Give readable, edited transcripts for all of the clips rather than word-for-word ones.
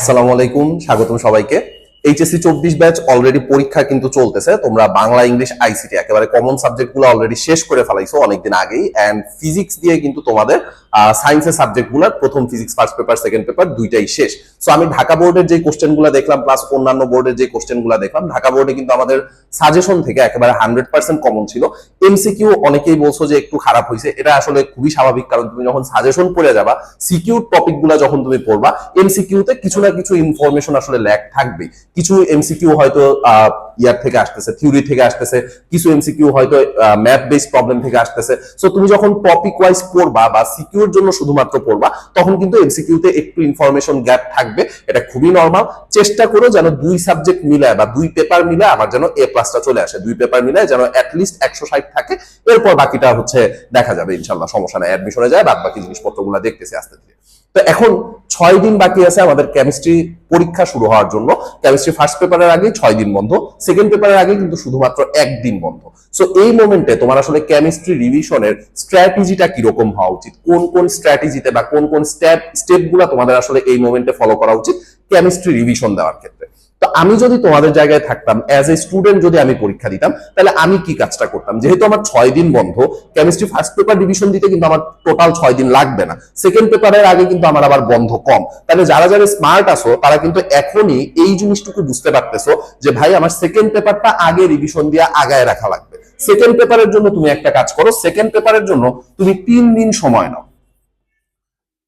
আসসালামু আলাইকুম, স্বাগতম সবাইকে। এইচএসসি 24 ব্যাচ অলরেডি পরীক্ষা কিন্তু চলতেছে। তোমরা বাংলা, ইংলিশ, আইসিটি একেবারে কমন সাবজেক্ট গুলো অলরেডি শেষ করে ফেলাইছো অনেকদিন আগেই। এন্ড ফিজিক্স দিয়ে কিন্তু তোমাদের সায়েন্সের সাবজেক্ট গুলার প্রথম physics first paper, second paper দুইটাই শেষ। সো আমি ঢাকা বোর্ডের যে কোশ্চেন গুলো দেখলাম প্লাস অন্যান্য বোর্ডের যে কোশ্চেন গুলো দেখলাম, ঢাকা বোর্ডে কিন্তু আমাদের সাজেশন থেকে একেবারে 100% কমন ছিল। এমসিকিউ অনেকেই বলছো যে একটু খারাপ হয়েছে, এটা আসলে খুবই স্বাভাবিক, কারণ তুমি যখন সাজেশন পড়ে যাবা, সিকিউ টপিক গুলা যখন তুমি পড়বা, এমসিকিউ তে কিছু না কিছু ইনফরমেশন আসলে ল্যাক থাকবে। কিছু এমসিকিউ হয়তো ইয়ার থেকে আসতেছে, থিওরি থেকে আসতেছে, কিছু এমসিকিউ হয়তো ম্যাথ বেসড প্রবলেম থেকে আসতেছে। সো তুমি যখন টপিক ওয়াইজ পড়বা বা সিকিউর জন্য শুধুমাত্র পড়বা, তখন কিন্তু এমসিকিউ তে একটু ইনফরমেশন গ্যাপ থাকবে। এটা খুবই নরমাল। চেষ্টা করো যেন দুই সাবজেক্ট মিলায় বা দুই পেপার মিলায় আমার যেন এ প্লাসটা চলে আসে, দুই পেপার মিলায় যেন অ্যাটলিস্ট 160 থাকে। এরপর বাকিটা হচ্ছে দেখা যাবে ইনশাল্লাহ, সমস্যা নাই। অ্যাডমিশনে যায় বাদ বাকি জিনিসপত্রগুলো দেখতেছি আস্তে ধীরে। তো এখন 6 দিন বাকি আছে আমাদের কেমিস্ট্রি পরীক্ষা শুরু হওয়ার জন্য। কেমিস্ট্রি ফার্স্ট পেপারের আগে 6 দিন বন্ধ, সেকেন্ড পেপারের আগে কিন্তু শুধুমাত্র 1 দিন বন্ধ। সো এই মোমেন্টে তোমার আসলে কেমিস্ট্রি রিভিশনের স্ট্র্যাটেজিটা কিরকম হওয়া উচিত, কোন কোন স্ট্র্যাটেজিতে বা কোন কোন স্টেপগুলো তোমাদের আসলে এই মোমেন্টে ফলো করা উচিত কেমিস্ট্রি রিভিশন দেওয়ার ক্ষেত্রে। তো আমি যদি তোমাদের জায়গায় থাকতাম, অ্যাজ এ স্টুডেন্ট যদি আমি পরীক্ষা দিতাম, তাহলে আমি কি কাজটা করতাম? যেহেতু আমার 6 দিন বন্ধ, কেমিস্ট্রি ফার্স্ট পেপার রিভিশন দিতে কিন্তু আমার টোটাল 6 দিন লাগবে না। সেকেন্ড পেপারের আগে কিন্তু আমার আবার বন্ধ কম। তাহলে যারা যারা স্মার্ট আছো তারা কিন্তু এখনই এই জিনিসটুকু বুঝতে পারতেছো যে ভাই আমার সেকেন্ড পেপারটা আগে রিভিশন দিয়ে আগায় রাখা লাগবে। সেকেন্ড পেপারের জন্য তুমি একটা কাজ করো, সেকেন্ড পেপারের জন্য তুমি 3 দিন সময় নাও।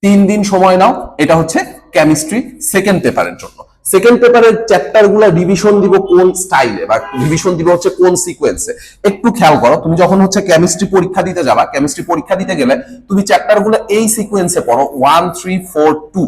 3 দিন সময় নাও, এটা হচ্ছে কেমিস্ট্রি সেকেন্ড পেপারের জন্য। সেকেন্ড পেপারের চ্যাপ্টার গুলা রিভিশন দিব কোন স্টাইলে বা রিভিশন দিব হচ্ছে কোন সিকোয়েন্সে, একটু খেয়াল করো। তুমি যখন হচ্ছে কেমিস্ট্রি পরীক্ষা দিতে যাবা, কেমিস্ট্রি পরীক্ষা দিতে গেলে তুমি চ্যাপ্টার গুলো এই সিকোয়েন্সে পড়ো 1 3 4 2।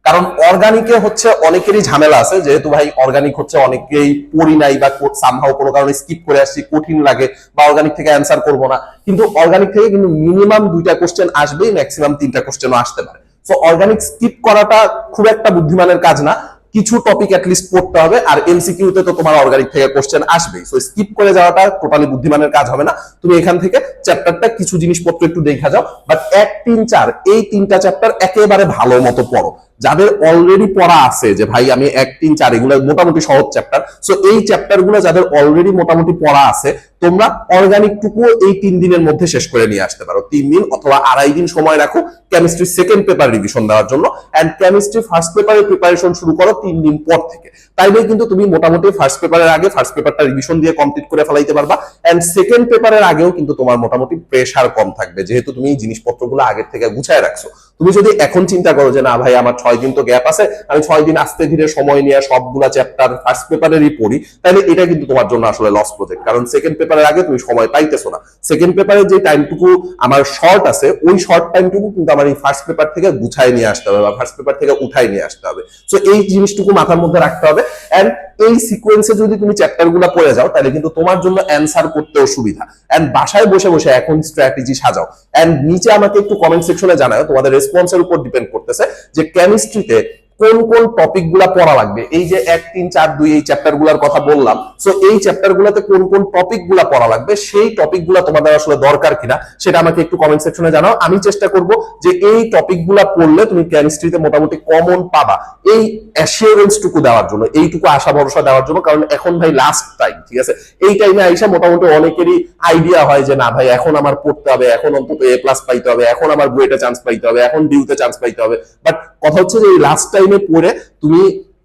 কারণ অর্গানিকে হচ্ছে অনেকেরই ঝামেলা আছে, যেহেতু ভাই অর্গানিক হচ্ছে অনেকেই পড়ি নাই বা সামহাও কোনো কারণে স্কিপ করে আসছি, কঠিন লাগে বা অর্গানিক থেকে অ্যান্সার করবো না। কিন্তু অর্গানিক থেকে কিন্তু মিনিমাম 2টা কোশ্চেন আসবেই, ম্যাক্সিমাম 3টা কোশ্চেনও আসতে পারে। সো অর্গানিক স্কিপ করাটা খুব একটা বুদ্ধিমানের কাজ না। কিছু টপিক অ্যাটলিস্ট পড়তে হবে, আর এমসিকিউতে তো তোমার অর্গানিক থেকে কোশ্চেন আসবেই। সো স্কিপ করে যাওয়াটা টোটালি বুদ্ধিমানের কাজ হবে না। তুমি এখান থেকে চ্যাপ্টারটা কিছু জিনিসপত্র একটু দেখা যাও, বাট 1 3 4 এই 3টা চ্যাপ্টার একেবারে ভালো মতো পড়ো। যাদের অলরেডি পড়া আছে যে ভাই আমি 1 3 4 এগুলো মোটামুটি সহজ চ্যাপ্টার, সো এই চ্যাপ্টার গুলো যাদের অলরেডি মোটামুটি পড়া আছে, তোমরা অর্গানিক টুকু এই 3 দিনের মধ্যে শেষ করে নিয়ে আসতে পারো। 3 দিন অথবা 2.5 দিন সময় রাখো কেমিস্ট্রি সেকেন্ড পেপার রিভিশন দেওয়ার জন্য, এন্ড কেমিস্ট্রি ফার্স্ট পেপারের প্রিপারেশন শুরু করো 3 দিন পর থেকে। তাইলে কিন্তু তুমি মোটামুটি ফার্স্ট পেপারের আগে ফার্স্ট পেপারটা রিভিশন দিয়ে কমপ্লিট করে ফেলাইতে পারবা, এন্ড সেকেন্ড পেপারের আগেও কিন্তু তোমার মোটামুটি প্রেসার কম থাকবে, যেহেতু তুমি এই জিনিসপত্রগুলো আগের থেকে গুছায় রাখছো। তুমি যদি এখন চিন্তা করো যে না ভাই আমার 6 দিন তো গ্যাপ আছে, আমি 6 দিন আস্তে ধীরে সময় নিয়ে সবগুলা চ্যাপ্টার ফার্স্ট পেপারেরই পড়ি, তাহলে এটা কিন্তু তোমার জন্য আসলে লস প্রজেক্ট। কারণ সেকেন্ড পেপারের আগে তুমি সময় পাইতেছো না। সেকেন্ড পেপারের যে টাইমটুকু আমার শর্ট আছে, ওই শর্ট টাইমটুকু কিন্তু আমার এই ফার্স্ট পেপার থেকে গুছায় নিয়ে আসতে হবে বা ফার্স্ট পেপার থেকে উঠাই নিয়ে আসতে হবে। সো এই জিনিসটুকু মাথার মধ্যে রাখতে হবে। এন্ড এই সিকোয়েন্সে যদি তুমি চ্যাপ্টার গুলা পড়ে যাও, তাহলে কিন্তু তোমার জন্য অ্যান্সার করতেও সুবিধা। এন্ড বাসায় বসে বসে এখন স্ট্র্যাটেজি সাজাও, এন্ড নিচে আমাকে একটু কমেন্ট সেকশনে জানাও, তোমাদের রেসপন্সের উপর ডিপেন্ড করতেছে যে কেমিস্ট্রিতে কোন কোন টপিক গুলা পড়া লাগবে। এই যে 1 3 4 2 এই চ্যাপ্টার গুলার কথা বললাম, সো এই চ্যাপ্টার গুলাতে কোন কোন টপিক গুলা পড়া লাগবে, সেই টপিক গুলা তোমাদের আসলে দরকার কিনা সেটা আমাকে একটু কমেন্ট সেকশনে জানাও। আমি চেষ্টা করব যে এই টপিক গুলা পড়লে তুমি কেমিস্ট্রিতে মোটামুটি কমন পাবা, এই অ্যাসিওরেন্স টুকু দেওয়ার জন্য, এইটুকু আশা ভরসা দেওয়ার জন্য। কারণ এখন ভাই লাস্ট টাইম, ঠিক আছে? এই টাইমে আইসা মোটামুটি অনেকেরই আইডিয়া হয় যে না ভাই এখন আমার পড়তে হবে, এখন অন্তত এ প্লাস পাইতে হবে, এখন আমার বুয়েটে চান্স পাইতে হবে, এখন ডিউতে চান্স পাইতে হবে। বাট কথা হচ্ছে যে এই লাস্ট টাইমে পড়ে তুমি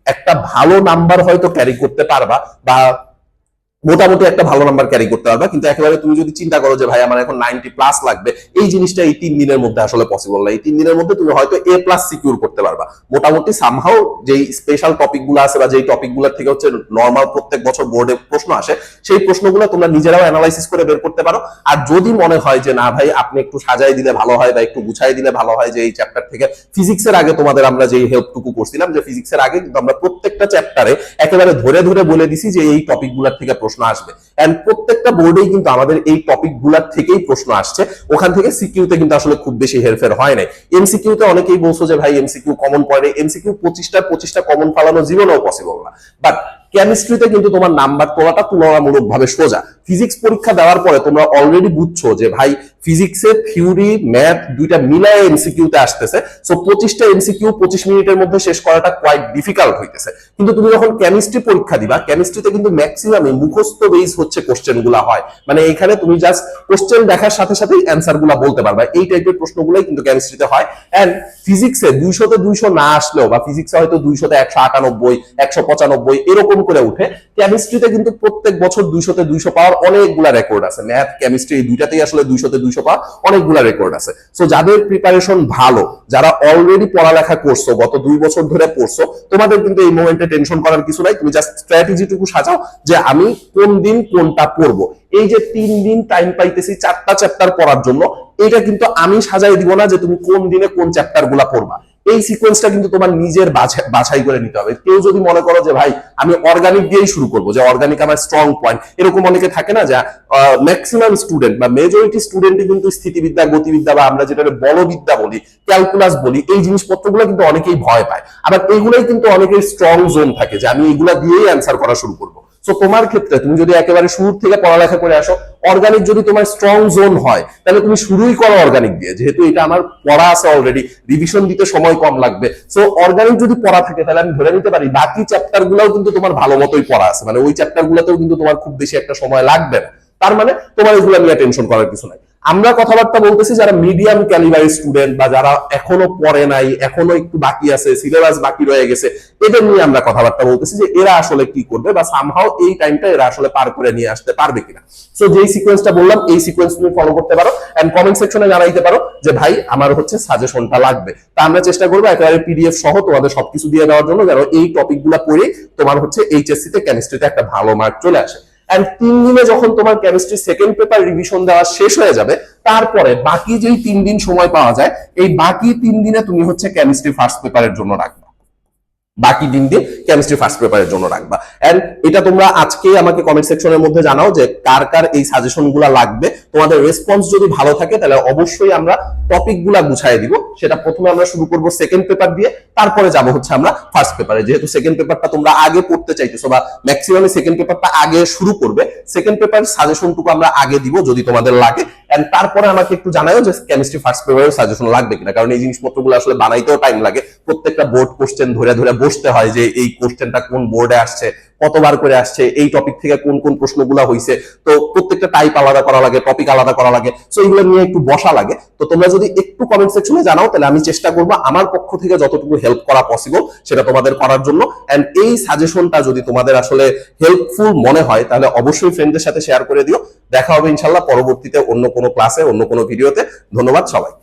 একটা ভালো নাম্বার হয়তো ক্যারি করতে পারবা বা মোটামুটি একটা ভালো নাম্বার ক্যারি করতে পারবা, কিন্তু একেবারে তুমি যদি চিন্তা করো যে ভাই আমার এখন 90+ লাগবে, এই জিনিসটা এই 3 দিনের মধ্যে আসলে পসিবল না। এই 3 দিনের মধ্যে তুমি হয়তো A+ সিকিউর করতে পারবা মোটামুটি সামহাও। যেই স্পেশাল টপিক গুলো আছে বা যেই টপিক গুলোর থেকে হচ্ছে নর্মাল প্রত্যেক বছর বোর্ডে প্রশ্ন আসে, সেই প্রশ্নগুলো তোমরা নিজেরাও অ্যানালাইসিস করে বের করতে পারো। আর যদি মনে হয় যে না ভাই আপনি একটু সাজাই দিলে ভালো হয় বা একটু গুছাই দিলে ভালো হয়, যে এই চ্যাপ্টার থেকে ফিজিক্সের আগে তোমাদের আমরা যেই হেল্পটুকু করছিলাম, যে ফিজিক্সের আগে কিন্তু আমরা প্রত্যেকটা চ্যাপ্টারে একেবারে ধরে ধরে বলে দিছি যে এই টপিক গুলার থেকে প্রশ্ন আসবে, এন্ড প্রত্যেকটা বোর্ডেই কিন্তু আমাদের এই টপিক গুলার থেকেই প্রশ্ন আসছে। ওখান থেকে সিকিউতে কিন্তু আসলে খুব বেশি হেরফের হয় নাই। এমসিকিউতে অনেকেই বলছো যে ভাই এমসিকিউ কমন পড়ে, এমসিকিউ 25টা কমন ফালানো জীবনেও পসিবল না। বাট কেমিস্ট্রিতে কিন্তু তোমার নাম্বার তোলাটা তুলনামূলক ভাবে সোজা। ফিজিক্স পরীক্ষা দেওয়ার পরে তোমরা অলরেডি বুঝছো যে ভাই ফিজিক্সের থিওরি ম্যাথ দুইটা মিলায় এমসিকিউতে আসতেছে, সো 25টা এমসিকিউ 25 মিনিটের মধ্যে শেষ করাটা কোয়াইট ডিফিকাল্ট হইতেছে। কিন্তু তুমি যখন কেমিস্ট্রি পরীক্ষা দিবা, কেমিস্ট্রিতে কিন্তু ম্যাক্সিমামই মুখস্থ বেস হচ্ছে কোশ্চেন গুলা হয়, মানে এখানে তুমি জাস্ট কোশ্চেন দেখার সাথে সাথেই অ্যান্সার গুলা বলতে পারবা, এই টাইপের প্রশ্নগুলোই কিন্তু কেমিস্ট্রিতে হয়। এন্ড ফিজিক্সে 200তে 200 না আসলেও বা ফিজিক্সে হয়তো 200তে 198 195 এরকম করে উঠে, কেমিস্ট্রিতে কিন্তু প্রত্যেক বছর 200তে 200 পাওয়ার অনেকগুলা রেকর্ড আছে। ম্যাথ কেমিস্ট্রি এই দুইটাতেই আসলে 200তে 200 পাওয়ার অনেকগুলা রেকর্ড আছে। সো যাদের প্রিপারেশন ভালো, যারা অলরেডি পড়ালেখা করছো, গত 2 বছর ধরে পড়ছো, তোমাদের কিন্তু এই মোমেন্টে টেনশন করার কিছু নাই। তুমি জাস্ট স্ট্র্যাটেজিটুকু সাজাও যে আমি কোন দিন কোনটা পড়বো। এই যে 3 দিন টাইম পাইতেছি 4টা চ্যাপ্টার পড়ার জন্য, এটা কিন্তু আমি সাজাই দিব না যে তুমি কোন দিনে কোন চ্যাপ্টার গুলা পড়বা। এই সিকোয়েন্সটা কিন্তু তোমার নিজের বাছাই করে নিতে হবে। কেউ যদি মনে করো যে ভাই আমি অর্গানিক দিয়েই শুরু করবো, যে অর্গানিক আমার স্ট্রং পয়েন্ট, এরকম অনেকে থাকে না, যে ম্যাক্সিমাম স্টুডেন্ট বা মেজরিটি স্টুডেন্টই কিন্তু স্থিতিবিদ্যা, গতিবিদ্যা বা আমরা যেটা বলবিদ্যা বলি, ক্যালকুলাস বলি, এই জিনিসপত্রগুলো কিন্তু অনেকেই ভয় পায়। আবার এইগুলাই কিন্তু অনেকের স্ট্রং জোন থাকে যে আমি এগুলা দিয়েই অ্যান্সার করা শুরু করবো। সো তোমার ক্ষেত্রে তুমি যদি একেবারে শুরু থেকে পড়ালেখা করে আসো, অর্গানিক যদি তোমার স্ট্রং জোন হয়, তাহলে তুমি শুরুই করো অর্গানিক দিয়ে, যেহেতু এটা আমার পড়া আছে অলরেডি, রিভিশন দিতে সময় কম লাগবে। সো অর্গানিক যদি পড়া থাকে, তাহলে আমি ধরে নিতে পারি বাকি চ্যাপ্টার গুলাও কিন্তু তোমার ভালো মতোই পড়া আছে, মানে ওই চ্যাপ্টার গুলাতেও কিন্তু তোমার খুব বেশি একটা সময় লাগবে না। তার মানে তোমার এগুলো নিয়ে টেনশন করার কিছু নাই। আমরা কথাবার্তা বলতেছি যারা মিডিয়াম ক্যালিবারের স্টুডেন্ট বা যারা এখনো পড়ে নাই, এখনো একটু বাকি আছে, সিলেবাস বাকি রয়ে গেছে, এদের নিয়ে আমরা কথাবার্তা বলতেছি যে এরা আসলে কি করবে বা সামহাও এই টাইমটা এরা আসলে পার করে নিয়ে আসতে পারবে কিনা। সো যেই সিকোয়েন্সটা বললাম, এই সিকোয়েন্স তুমি ফলো করতে পারো এন্ড কমেন্ট সেকশনে জানাইতে পারো যে ভাই আমার হচ্ছে সাজেশনটা লাগবে। তা আমরা চেষ্টা করবো একেবারে পিডিএফ সহ তোমাদের সবকিছু দিয়ে দেওয়ার জন্য, যেন এই টপিকগুলো পড়ে তোমার হচ্ছে এইচএসসি তে কেমিস্ট্রিতে একটা ভালো মার্ক চলে আসে। এন্ড 3 দিনে যখন তোমার কেমিস্ট্রি সেকেন্ড পেপার রিভিশন দেওয়া শেষ হয়ে যাবে, তারপরে বাকি যেই 3 দিন সময় পাওয়া যায়, এই বাকি 3 দিনে তুমি হচ্ছে কেমিস্ট্রি ফার্স্ট পেপারের জন্য রাখবা, বাকি দিন দিয়ে কেমিস্ট্রি ফার্স্ট পেপারের জন্য রাখবা। এন্ড এটা তোমরা আজকে আমাকে কমেন্ট সেকশনের মধ্যে জানাও যে কার কার এই সাজেশন গুলা লাগবে। তোমাদের রেসপন্স যদি ভালো থাকে, তাহলে অবশ্যই আমরা টপিক গুলা গুছাই দিব। সেটা প্রথমে আমরা শুরু করব সেকেন্ড পেপার দিয়ে, তারপরে যাব হচ্ছে আমরা ফার্স্ট পেপারে। যেহেতু সেকেন্ড পেপারটা তোমরা আগে পড়তে চাইতেছো বা ম্যাক্সিমাম সেকেন্ড পেপারটা আগে শুরু করবে, সেকেন্ড পেপার সাজেশনটুকু আমরা আগে দিব যদি তোমাদের লাগে। এন্ড তারপরে আমাকে একটু জানাও যে কেমিস্ট্রি ফার্স্ট পেপারের সাজেশন লাগবে কিনা, কারণ এই জিনিসপত্রগুলো আসলে বানাইতেও টাইম লাগে। প্রত্যেকটা বোর্ড কোশ্চেন ধরে ধরে বসতে হয় যে এই কোশ্চেনটা কোন বোর্ডে আসছে, কতবার করে আসছে, এই টপিক থেকে কোন কোন প্রশ্নগুলো হয়েছে। তো প্রত্যেকটা টাইপ আলাদা করা লাগে, টপিক আলাদা করা লাগে, সো এগুলো নিয়ে একটু বসা লাগে। তো তোমরা যদি একটু কমেন্ট সেকশনে জানাও, তাহলে আমি চেষ্টা করবো আমার পক্ষ থেকে যতটুকু হেল্প করা পসিবল সেটা তোমাদের করার জন্য। এন্ড এই সাজেশনটা যদি তোমাদের আসলে হেল্পফুল মনে হয়, তাহলে অবশ্যই ফ্রেন্ডদের সাথে শেয়ার করে দিও। দেখা হবে ইনশাল্লাহ পরবর্তীতে অন্য কোনো ক্লাসে, অন্য কোনো ভিডিওতে। ধন্যবাদ সবাই।